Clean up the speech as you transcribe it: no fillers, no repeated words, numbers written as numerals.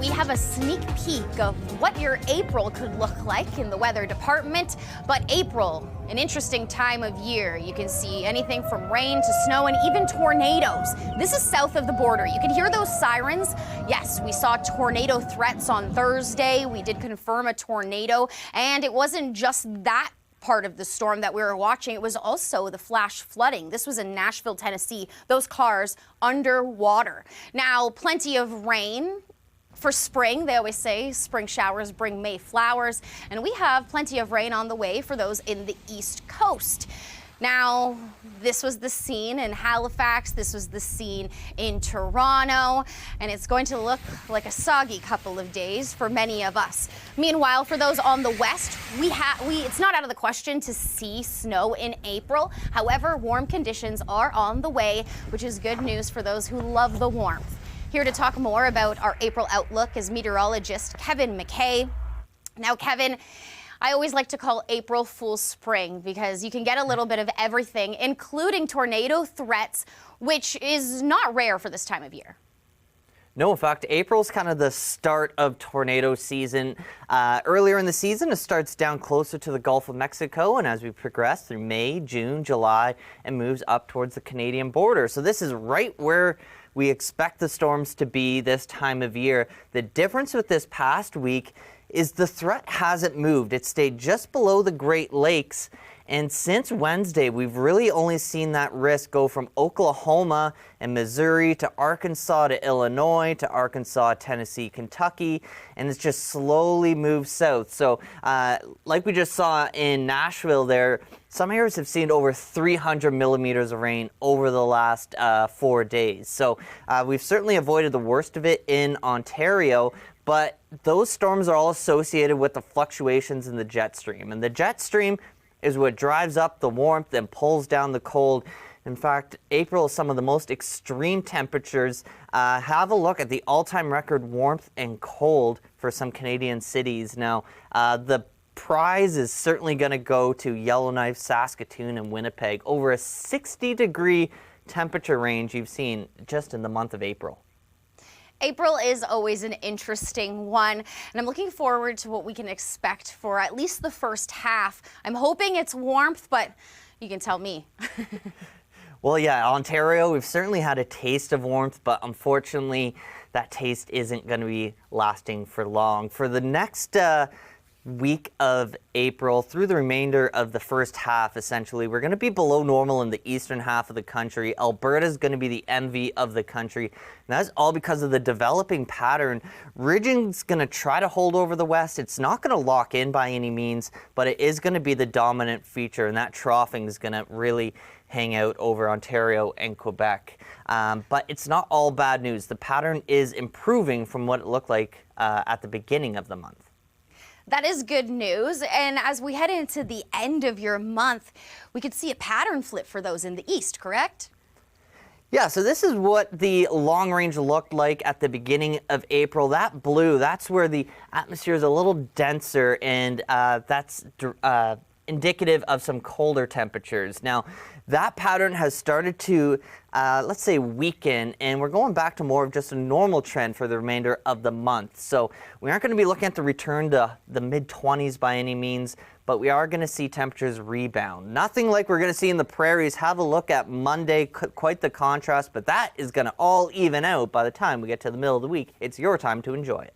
we have a sneak peek of what your April could look like in the weather department. But April, an interesting time of year. You can see anything from rain to snow and even tornadoes. This is south of the border. You can hear those sirens. Yes, we saw tornado threats on Thursday. We did confirm a tornado, and it wasn't just that part of the storm that we were watching. It was also the flash flooding. This was in Nashville, Tennessee. Those cars underwater. Now, plenty of rain for spring. They always say spring showers bring May flowers, and we have plenty of rain on the way for those in the East Coast. Now, this was the scene in Halifax, this was the scene in Toronto, and it's going to look like a soggy couple of days for many of us. Meanwhile, for those on the west, it's not out of the question to see snow in April. However, warm conditions are on the way, which is good news for those who love the warmth. Here to talk more about our April outlook is meteorologist Kevin MacKay. Now, Kevin, I always like to call April Fool's Spring because you can get a little bit of everything, including tornado threats, which is not rare for this time of year. No, in fact, April's kind of the start of tornado season. Earlier in the season, it starts down closer to the Gulf of Mexico, and as we progress through May, June, July, it moves up towards the Canadian border. So this is right where we expect the storms to be this time of year. The difference with this past week is the threat hasn't moved. It stayed just below the Great Lakes. And since Wednesday, we've really only seen that risk go from Oklahoma and Missouri to Arkansas to Illinois to Arkansas, Tennessee, Kentucky, and it's just slowly moved south. So like we just saw in Nashville there, some areas have seen over 300 millimeters of rain over the last 4 days. So we've certainly avoided the worst of it in Ontario, but those storms are all associated with the fluctuations in the jet stream. And the jet stream is what drives up the warmth and pulls down the cold. In fact, April is some of the most extreme temperatures. Have a look at the all-time record warmth and cold for some Canadian cities. Now, the prize is certainly going to go to Yellowknife, Saskatoon, and Winnipeg. Over a 60-degree temperature range you've seen just in the month of April. April is always an interesting one, and I'm looking forward to what we can expect for at least the first half. I'm hoping it's warmth, but you can tell me. Well, yeah, Ontario, we've certainly had a taste of warmth, but unfortunately, that taste isn't going to be lasting for long. For the next week of April through the remainder of the first half, essentially, we're going to be below normal in the eastern half of the country. Alberta is going to be the envy of the country. And that's all because of the developing pattern. Ridging's going to try to hold over the west. It's not going to lock in by any means, but it is going to be the dominant feature, and that troughing is going to really hang out over Ontario and Quebec. But it's not all bad news. The pattern is improving from what it looked like at the beginning of the month. That is good news, and as we head into the end of your month, we could see a pattern flip for those in the east, correct? Yeah, so this is what the long range looked like at the beginning of April. That blue, that's where the atmosphere is a little denser, and that's indicative of some colder temperatures. Now, that pattern has started to, let's say, weaken, and we're going back to more of just a normal trend for the remainder of the month. So we aren't going to be looking at the return to the mid-20s by any means, but we are going to see temperatures rebound. Nothing like we're going to see in the prairies. Have a look at Monday, quite the contrast, but that is going to all even out by the time we get to the middle of the week. It's your time to enjoy it.